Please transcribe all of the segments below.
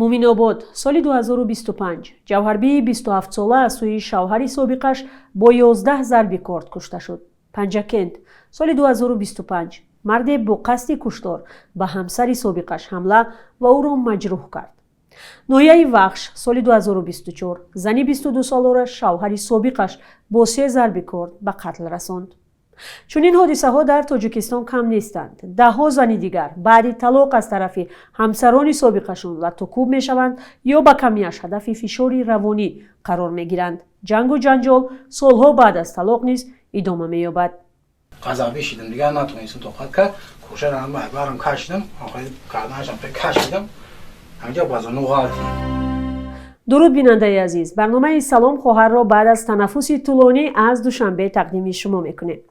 муминобод соли 2025 ҷавҳарбии 27 сола аз сӯи шавҳари собиқаш бо 11 зарби корд кушта шуд. Панҷакент соли 2025 марде бо қасди куштор ба ҳамсари собиқаш ҳамла ва ӯро маҷрӯҳ кард. ноҳияи вахш соли 2024 зани 22 солора шавҳари собиқаш бо 3 зарби корд ба қатл расонд. чунин ҳодисаҳо дар тоҷикистон кам нестанд. даҳҳо зани дигар баъди талоқ аз тарафи ҳамсарони собиқашон латтукӯб мешаванд ё ба камияш ҳадафи фишори равонӣ қарор мегиранд. ҷангу ҷанҷол солҳо баъд аз талоқ низ идома меёбад. ғазабӣ шидам, дигар натонистам тоқат кард. кӯшарам барам кашидам, охири карданашам кашидам. ҳамҷа базану ғалти. дуруд бинандаи азиз, барномаи салом хоҳарро баъд аз танаффуси тӯлонӣ аз душанбе тақдими шумо мекунем.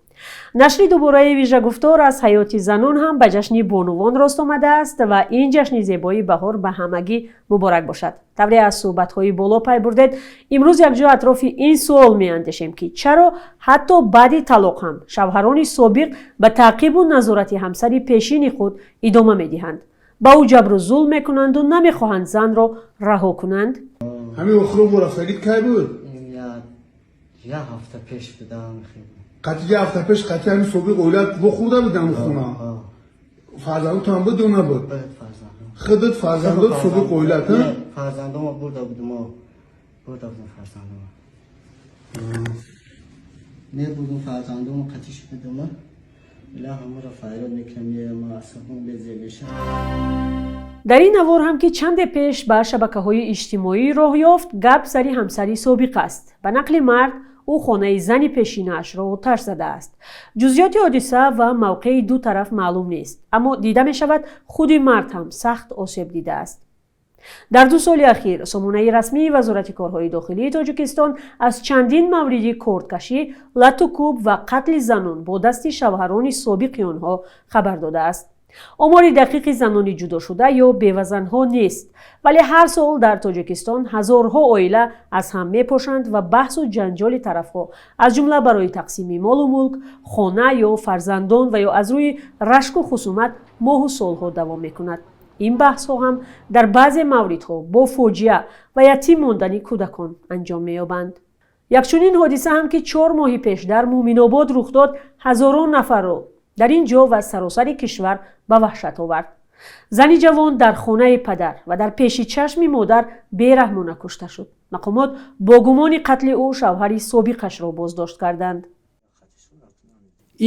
нашри дубораи вижагуфтор аз ҳаёти занон ҳам ба ҷашни бонувон рост омадааст ва ин ҷашни зебоии баҳор ба ҳамагӣ муборак бошад. тавре аз суҳбатҳои боло пай бурдед, имрӯз якҷо атрофи ин суол меандешем ки чаро ҳатто баъди талоқ ҳам шавҳарони собиқ ба таъқибу назорати ҳамсари пешини худ идома медиҳанд, ба ӯ ҷабру зулм мекунанду намехоҳанд занро раҳо кунанд. ҳамин охиро мураффағит кай буд? як ҳафта пеш будам. قطعی هفته پیش قطعی همین صبح اولاد و خورده بودم خونه فرزندو تو هم بود یا نبود؟ خودت فرزندو صبح اولاد ها؟ فرزندو ما برده بودم فرزندو نه بودم فرزندو ما قطعیش بدم الا همه را فایراد میکنم یه ما اصلا بزیگشم. дар ин навор ҳам ки чанде пеш ба шабакаҳои иҷтимоӣ роҳ ёфт, гап сари ҳамсари собиқ аст. ба нақли мард ӯ хонаи зани пешинаашро оташ задааст. ҷузъиёти ҳодиса ва мавқеи ду тараф маълум нест, аммо дида мешавад худи мард ҳам сахт осеб дидааст. дар 2 соли ахир сомонаи расмии вазорати корҳои дохилии тоҷикистон аз чандин мавриди кордкашӣ, латтукӯб ва қатли занон бо дасти шавҳарони собиқи онҳо хабар додааст. омори дақиқи занони ҷудошуда ё бевазанҳо нест, вале ҳар сол дар тоҷикистон ҳазорҳо оила аз ҳам мепошанд ва баҳсу ҷанҷоли тарафҳо аз ҷумла барои тақсими молу мулк, хона ё фарзандон ва ё аз рӯи рашку хусумат моҳу солҳо давом мекунад. ин баҳсҳо ҳам дар баъзе мавридҳо бо фоҷиа ва ятим мондани кӯдакон анҷом меёбанд. якчунин ҳодиса ҳам ки 4 моҳи пеш дар муминобод рух дод, ҳазорон нафарро дар ин ҷо ва саросари кишвар ба ваҳшат овард. зани ҷавон дар хонаи падар ва дар пеши чашми модар бераҳмона кушта шуд. мақомот бо гумони қатли ӯ шавҳари собиқашро боздошт карданд.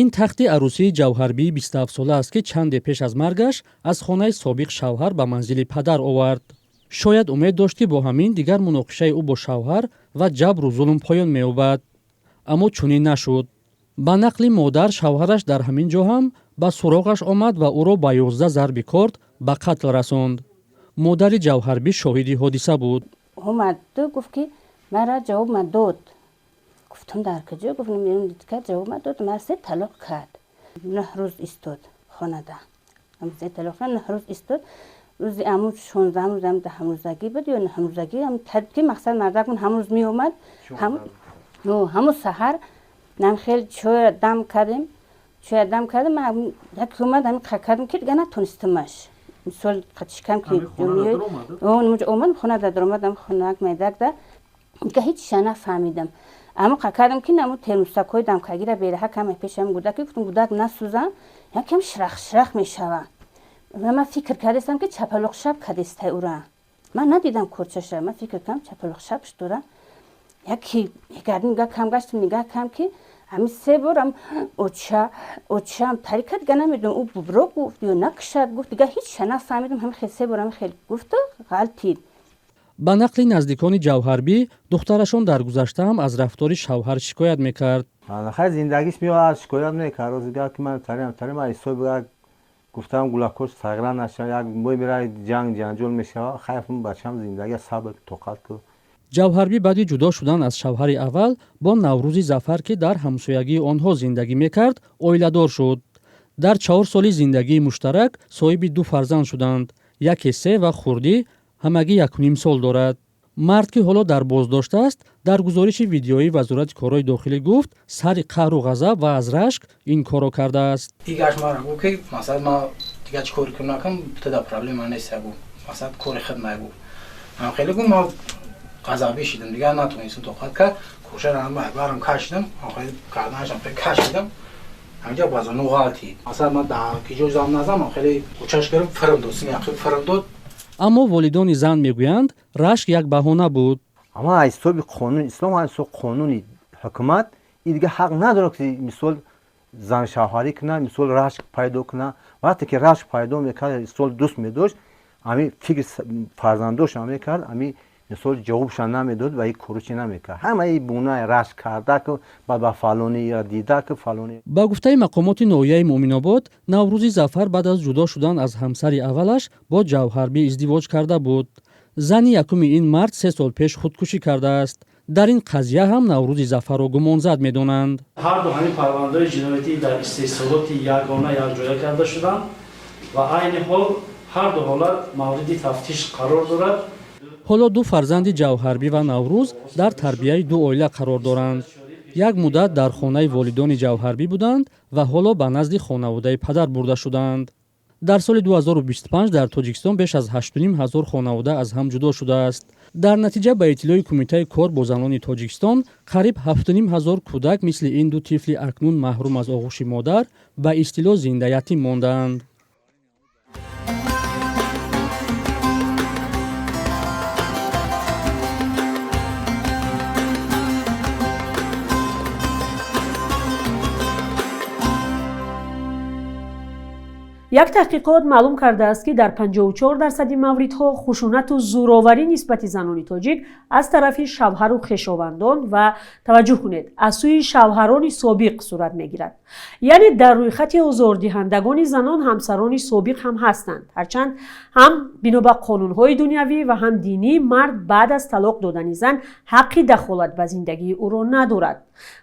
ин тахти арӯсии ҷавҳарбии 27 сола аст ки чанде пеш аз маргаш аз хонаи собиқ шавҳар ба манзили падар овард. шояд умед дошт ки бо ҳамин дигар муноқишаи ӯ бо шавҳар ва ҷабру зулм поён меёбад, аммо чунин нашуд. ба нақли модар шавҳараш дар ҳамин ҷо ҳам ба суроғаш омад ва ӯро ба 11 зарби корд ба қатл расонд. модари ҷавҳарбӣ шоҳиди ҳодиса буд. омаду гуфт ки мара ҷавоб дод. гуфтам дар куҷо? гуфт дид ки ҷавоб дод. мара 3 талоқ кард. 9 рӯз истод хонада. 3 талоқ 9 рӯз истод. рӯзи аму 16 рӯз ам ҳамрӯзагӣ буд ё ҳамрӯзагӣ ам ки мақсад мардакун ҳамрӯз меомад. ҳамун саҳар нам хел чӯя дам кардем. як омад ҳамин қа кардем ки дига натонистамаш. мисол қатишкам ки омад хонада даромадам хонак медагда. дига ҳеч ша нафаҳмидам. аммо қа кардем ки намо термусакҳои дамкагира бераҳа каме пешам гудак ки гуфтам гудак насӯза, якам ширах мешава. ман фикр кардестам ки чапалоқ шаб кадестай ура. ман надидам корчаша, ман фикр кардам чапалоқ шабш дора. яки гардин нигаҳ кам гаштам, нигаҳ кам ки ҳамин 3 борам очам тарика дига намедонам ӯ бубро гуфт ё накушад гуфт, дига ҳеч ша нафаҳмидам. ҳамин 3 борам хел гуфту ғалтид. ба нақли наздикони ҷавҳарбӣ духтарашон дар гузашта ҳам аз рафтори шавҳар шикоят мекард. хай зиндагиш меояд шикоят мекард. розига ки ман тарима ҳисоб гуфтам гулакош тағйира наша, як бой мераи ҷанҷол мешава. хайфм бачам зиндагия сабр тоқат ку. ҷавҳарбӣ баъди ҷудо шудан аз шавҳари аввал бо Наврӯзи Зафар ки дар ҳамсоягии онҳо зиндагӣ мекард, оиладор шуд. дар 4 соли зиндагии муштарак соҳиби 2 фарзанд шуданд. яке 3 ва хурдӣ ҳамагӣ 1.5 сол дорад. мард ки ҳоло дар боздошт аст, дар гузориши видеои вазорати корҳои дохилӣ гуфт сари қаҳру ғазаб ва аз рашк ин корро кардааст. дигаш мара гуфт ки масалан ман дига чӣ кори кунакам туда проблема нест. مثلا کار خود نبود هم خیلی گم ما غضبی شدم دیگه نتونستم طاقت که کوشه رو هم برام کشیدم آخری کردنش هم کشیدم همینجا بازم نوغالتی مثلا من در کیجو زام نزم خیلی کوچش کردم فرم دوستم یکی فرم داد аммо волидони зан мегӯянд рашк як баҳона буд. аммо аз ҳисоби қонун ислом аз ҳисоби қонуни ҳукумат ин дига ҳақ надорад ки мисол зан шавҳарӣ кунад мисол рашк пайдо кунад вақте ки рашк пайдо мекард мисол дӯст медошт ҳами фикри фарзандошам мекард ҳами мисол ҷавобшан намедод ва ин коручи намекард ҳамаи бунаи рашк карда ки ба фалони ё дида ки фалони. ба гуфтаи мақомоти ноҳияи муъминобод наврӯзи зафар баъд аз ҷудо шудан аз ҳамсари аввалаш бо ҷавҳарбӣ издивоҷ карда буд. зани якуми ин мард 3 сол пеш худкушӣ кардааст. дар ин қазия ҳам наврӯзи зафарро гумонзад медонанд. ҳар ду ҳамин парвандаҳои ҷиноятӣ дар истеҳсолоти ягона якҷоя карда шуданд ва айни ҳол ҳар ду ҳолат мавриди тафтиш қарор дорад. ҳоло ду фарзанди ҷавҳарбӣ ва наврӯз дар тарбияи ду оила қарор доранд. як муддат дар хонаи волидони ҷавҳарбӣ буданд ва ҳоло ба назди хонаводаи падар бурда шуданд. дар соли 2025 дар тоҷикистон беш аз 8,5 ҳазор хонавода аз ҳам ҷудо шудааст. дар натиҷа ба иттилои кумитаи кор бо занони Тоҷикистон қариб 7,5 ҳазор кӯдак мисли ин ду тифли акнун маҳрум аз оғӯши модар ба истило зинда ятим мондаанд. як таҳқиқот маълум кардааст ки дар 54% мавридҳо хушунату зӯроварӣ нисбати занони тоҷик аз тарафи шавҳару хешовандон ва таваҷҷӯҳ кунед аз сӯи шавҳарони собиқ сурат мегирад. яъне дар рӯйхати озордиҳандагони занон ҳамсарони собиқ ҳам ҳастанд, ҳарчанд ҳам бино ба қонунҳои дунявӣ ва ҳам динӣ мард баъд аз талоқ додани зан ҳаққи дахолат ба зиндагии ӯро надорад.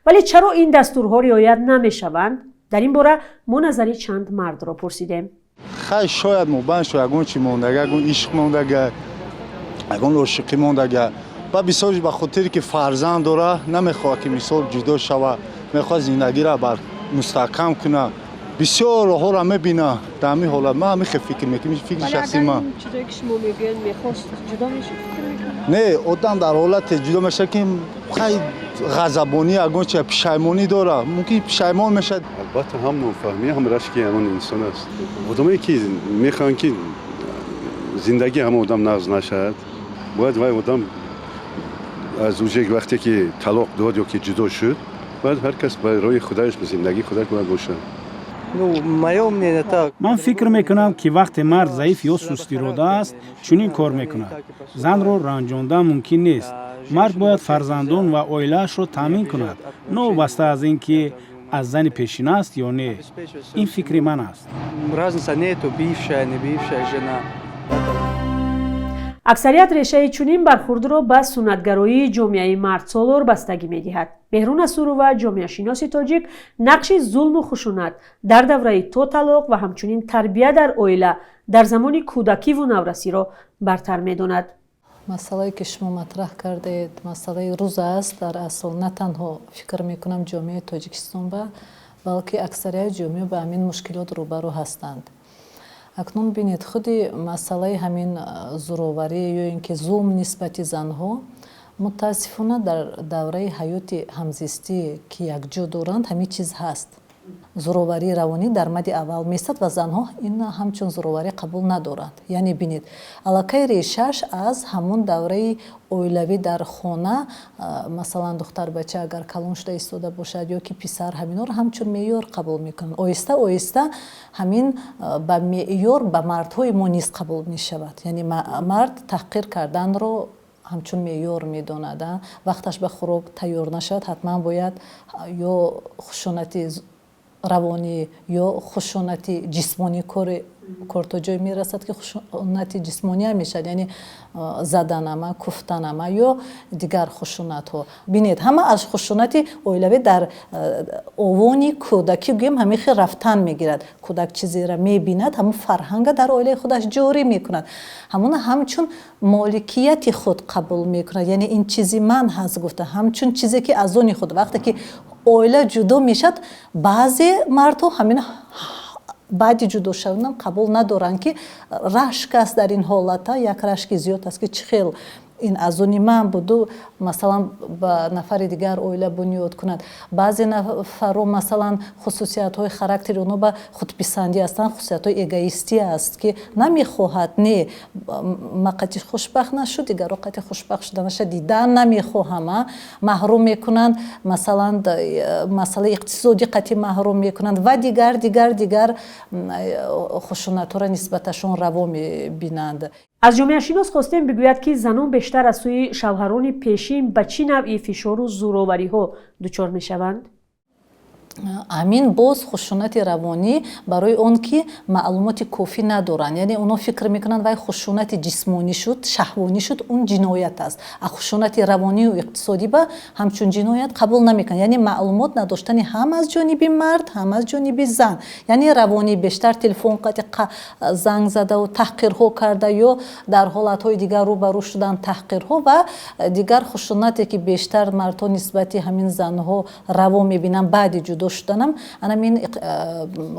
вале чаро ин дастурҳо риоят намешаванд? дар ин бора мо назари чанд мардро пурсидем. хай шояд мубанд шо ягон чи мондага ягон ишқ мондага ягон ошиқӣ мондага ва бисёриш ба хотире ки фарзанд дора намехоҳад ки мисол ҷудо шава мехоҳад зиндагиро бар мустаҳкам куна бисёр роҳҳоро мебина дар ҳамин ҳолат ман ҳамин фикр мекунам фикри шахсии ман не одам дар ҳолате ҷудо мешавад ки хай ғазабонӣ ягон чи пишаймонӣ дора мумкин пишаймон мешавад. албатта ҳам нофаҳмӣ ҳам рашки ягон инсон аст. одамое ки мехоҳанд ки зиндагии ҳама одам нағз нашавад бояд вай одам аз уҷек вақте ки талоқ дод ё ки ҷудо шуд бояд ҳар кас ба роҳи худаш ба зиндагии худаш бояд бошад. ман фикр мекунам ки вақте мард заиф ё сустирода аст чунин кор мекунад. занро ранҷондан мумкин нест. мард бояд фарзандон ва оилаашро таъмин кунад, новобаста аз ин ки аз зани пешина аст ё не. ин фикри ман аст. аксарият решаи чунин бархурдро ба суннатгароии ҷомеаи мардсолор бастагӣ медиҳад. беҳрун асурова, ҷомеашиноси тоҷик, нақши зулму хушунат дар давраи то талоқ ва ҳамчунин тарбия дар оила дар замони кӯдакиву наврасиро бартар медонад. масъалае ки шумо матраҳ кардед масъалаи рӯз аст. дар асл на танҳо фикр мекунам ҷомеаи тоҷикистон балки аксарияти ҷомеа ба ҳамин мушкилот рӯбарӯ ҳастанд. акнун бинед худи масъалаи ҳамин зӯроварӣ ё ин ки зулм нисбати занҳо мутаассифона дар давраи ҳаёти ҳамзистӣ ки якҷо доранд ҳамин чиз ҳаст. зӯроварии равонӣ дар мадди аввал месад ва занҳо ин ҳамчун зӯроварӣ қабул надоранд. яъне бинед аллакай решааш аз ҳамон давраи оилавӣ дар хона, масалан духтарбача агар калон шуда истода бошад ё ки писар ҳаминро ҳамчун меъёр қабул мекунанд. оҳиста оҳиста ҳамин ба меъёр ба мардҳои мо низ қабул мешавад. яъне мард таҳқир карданро ҳамчун меъёр медонад. вақташ ба хӯрок тайёр нашавад ҳатман бояд ё хушунати равонӣ ё хушунати ҷисмонӣ кор то ҷое мерасад ки хушунати ҷисмонӣ ҳам мешавад, яъне заданама куфтанама ё дигар хушунатҳо. бинед ҳама аз хушунати оилавӣ дар овони кӯдакӣ гӯем ҳамин хел рафтан мегирад. кӯдак чизеро мебинад ҳамун фарҳанга дар оилаи худаш ҷорӣ мекунад, ҳамуна ҳамчун моликияти худ қабул мекунад. яъне ин чизи ман ҳаст гуфта ҳамчун чизе ки аз они худ. вақте ки оила ҷудо мешад баъзе мардҳо ҳамин баъди ҷудо шавидан қабул надоранд ки рашк аст дар ин ҳолата, як рашки зиёд аст ки чӣ хел ин аз уни ман буду масалан ба нафари дигар оила бунёд кунад. Баъзе нафарҳо масалан хусусиятҳои характери онҳо ба худписандӣ ҳастанд, хусусиятҳои эгоистӣ аст ки намехоҳад не ман қати хушбахт нашуд, дигарро қати хушбахт шуда нашуд, дидан намехоҳам, маҳрум мекунанд, масалан масъалаи иқтисодӣ қати маҳрум мекунанд ва дигар хушунатҳоро нисбаташон раво мебинанд. аз ҷомеашинос хостем бигӯяд ки занон бештар аз сӯи шавҳарони пешин ба чӣ навъи фишору зӯровариҳо дучор мешаванд? амин боз хушунати равонӣ барои он ки маълумоти кофӣ надоранд, яъне онҳо фикр мекунанд вай хушунати ҷисмонӣ шуд, шаҳвонӣ шуд, он ҷиноят аст, а хушунати равонию иқтисодӣ ба ҳамчун ҷиноят қабул намекунанд, яъне маълумот надоштани ҳам аз ҷониби мард, ҳам аз ҷониби зан, яъне равонӣ бештар телефон қати занг задау таҳқирҳо карда ё дар ҳолатҳои дигар рӯбарӯ шудан таҳқирҳо ва дигар хушунате ки бештар мардҳо нисбати ҳамин занҳо раво мебинанд баъди ҷудо шуданам, анамин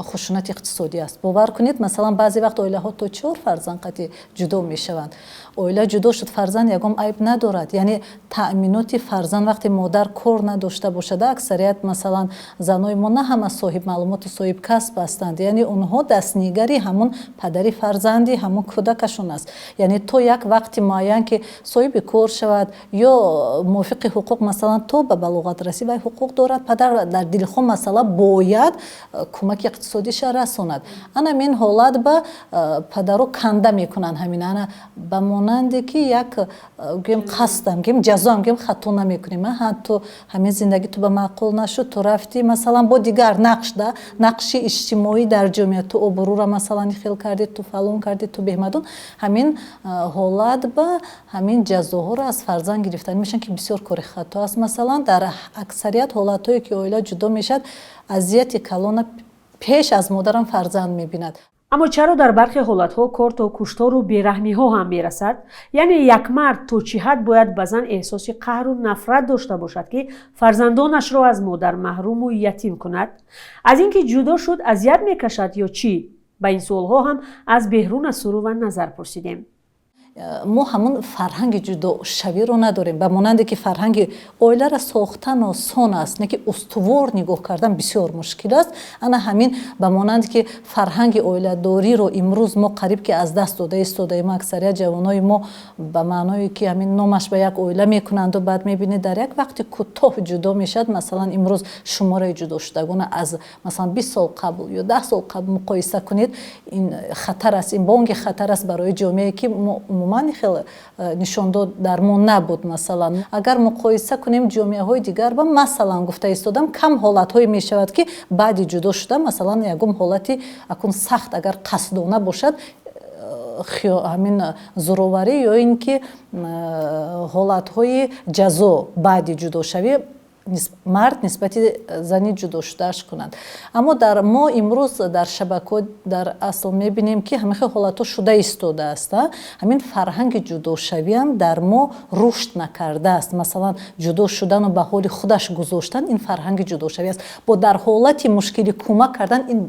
хушунати иқтисодӣ аст. Бовар кунед масалан баъзе вақт оилаҳо то 4 фарзанд қати ҷудо мешаванд. Оила ҷудо шуд, фарзанд ягон айб надорад, яъне таъминоти фарзанд вақте модар кор надошта бошада, аксарият масалан занои мо на ҳама соҳиб маълумоту соҳиб касб ҳастанд, яъне онҳо дастнигари ҳамон падари фарзанди ҳамон кӯдакашон аст, яъне то як вақти муайян ки соҳиби кор шавад ё мувофиқи ҳуқуқ масалан то ба балоғат расӣ вай ҳуқуқ дорад, падар дар дили хо масъала бояд кӯмаки иқтисодиша расонад. Ана мин ҳолат ба падаро канда мекунанд, ҳамин ана ба монанде ки як гӯем қасдам, гӯем ҷазоам, гӯем хато намекунем, ҳатто ҳамин зиндагӣ ту ба маъқул нашуд, ту рафти масалан бо дигар нақши иҷтимоӣ дар ҷомеа, ту обрӯра масалан хел кардӣ, ту фалон кардӣ, ту беҳмадон, ҳамин ҳолат ба ҳамин ҷазоҳоро аз фарзанд гирифтани мешаванд ки бисёр кори хато аст. Масалан дар аксарият ҳолатҳое ки оила ҷудо мешавад, азияти калона пеш аз модарам фарзанд мебинад. аммо чаро дар бархе ҳолатҳо кор то куштору бераҳмиҳо ҳам мерасад? яъне як мард то чӣ ҳад бояд ба зан эҳсоси қаҳру нафрат дошта бошад ки фарзандонашро аз модар маҳруму ятим кунад? аз ин ки ҷудо шуд азият мекашад ё чӣ? ба ин суолҳо ҳам аз Беҳрун аз Сурува назар пурсидем. мо ҳамон фарҳанги ҷудошавиро надорем, ба монанде ки фарҳанги оиларо сохтан осон аст, не ки устувор нигоҳ кардан бисёр мушкил аст. ана ҳамин ба монанде ки фарҳанги оиладориро имрӯз мо қариб ки аз даст дода истодаем. Аксарият ҷавонои мо ба маъное ки ҳамин номаш ба як оила мекунанду баъд мебинед дар як вақти кӯтоҳ ҷудо мешавад. Масалан имрӯз шумораи ҷудошудагона аз масалан 20 сол қабл ё 10 сол қабл муқоиса кунед, ин хатар аст, ин бонги хатар аст барои ҷомеае ки ман хел нишондод дар мо набуд. Масалан агар муқоиса кунем ҷомеаҳои дигар ба масалан гуфта истодам кам ҳолатҳое мешавад ки баъди ҷудо шуда масалан ягон ҳолати акун сахт агар қасдона бошад ҳамин зӯроварӣ ё ин ки ҳолатҳои ҷазо баъди ҷудошавӣ мард нисбати зани ҷудошудааш кунанд. Аммо дар мо имрӯз дар шабакаҳо дар асл мебинем ки ҳамин хел ҳолатҳо шуда истодааст. ҳамин фарҳанги ҷудошавиам дар мо рушд накардааст. масалан ҷудо шудану ба ҳоли худаш гузоштан ин фарҳанги ҷудошавӣ аст. бо дар ҳолати мушкилӣ кӯмак кардан ин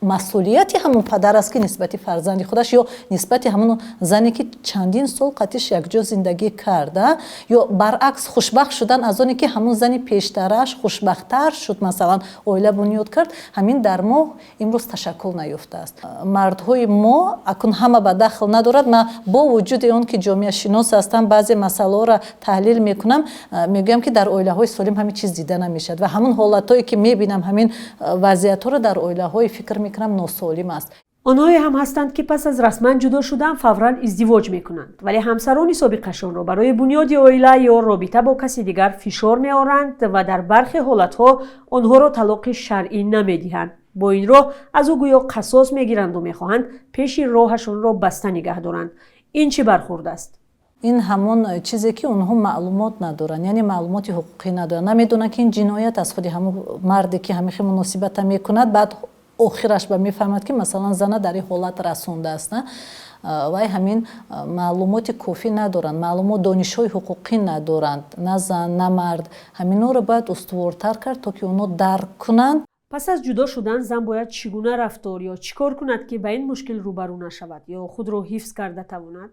масъулияти ҳамон падар аст ки нисбати фарзанди худаш ё нисбати ҳамон зане ки чандин сол қатиш якҷо зиндагӣ карда ё баръакс хушбахт шудан аз оне ки ҳамон зани пештараш хушбахттар шуд, масалан оила бунёд кард, ҳамин дар мо имрӯз ташаккул наёфтааст. мардҳои мо акун ҳама ба дахл надорад. ман бо вуҷуди он ки ҷомеашинос ҳастам баъзе масъалаҳоро таҳлил мекунам, мегӯям ки дар оилаҳои солим ҳамин чиз дида намешавад ва ҳамон ҳолатҳое ки мебинам ҳамин вазъиятҳоро дар оилаҳои фикр носолим аст. онҳое ҳам ҳастанд ки пас аз расман ҷудо шудан фавран издивоҷ мекунанд, вале ҳамсарони собиқашонро барои бунёди оила ё робита бо каси дигар фишор меоранд ва дар бархе ҳолатҳо онҳоро талоқи шаръӣ намедиҳанд. бо ин роҳ аз ӯ гӯё қасос мегиранду мехоҳанд пеши роҳашонро баста нигаҳ доранд. ин чӣ бархурд аст? ин ҳамон чизе ки онҳо маълумот надоранд, яъне маълумоти ҳуқуқӣ надоранд, намедонанд ки ин ҷиноят аз худи ҳамон марде ки ҳамин хел муносибата мекунад, баъд охираш ба мефаҳмад ки масалан зана дар ин ҳолат расондааст. вай ҳамин маълумоти кофӣ надоранд, маълумот донишҳои ҳуқуқӣ надоранд, на зан на мард. ҳаминҳоро бояд устувортар кард то ки онҳо дарк кунанд. پس از جدا شدن زن باید چگونه رفتار یا چیکار کند که به این مشکل روبرو نشود یا خود را حفظ کرده تواند؟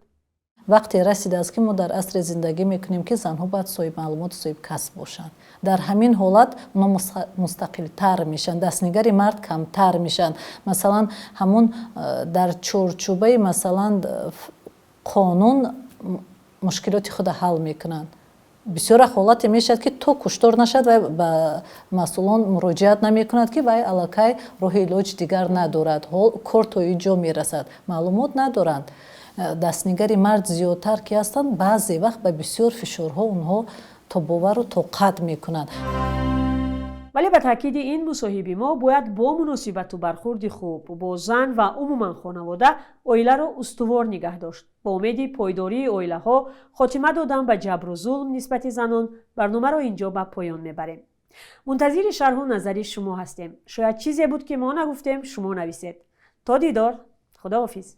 وقتی رسیده است که ما در عصر زندگی میکنیم که زنها باید صاحب معلومات، صاحب کسب باشند. در همین حالت اونا مستقل تر میشن، دستنگری مرد کمتر میشن. مثلا همون در چارچوبه مثلا قانون مشکلات خود حل میکنن. بسیار حالت میشد که تو کشتار نشد و به مسئولان مراجعت نمی کند که وای علاقه راه علاج دیگر ندارد، کار تا اینجا میرسد، معلومات ندارند. دستنگری مرد زیادتر که هستند بعضی وقت به بسیار فشارها اونها تا باور و طاقت میکنند. ولی به تاکید این مصاحبه ما باید با مناسبت و برخورد خوب با زن و عموما خانواده عائله را استوار نگه داشت. با امید پایداری عائله ها خاتمه دادن به جبر و ظلم نسبت زنان برنامه را اینجا به پایان میبریم. منتظر شرح و نظری شما هستیم. شاید چیزی بود که ما نگفتیم شما نویسید. تا دیدار، خداحافظ.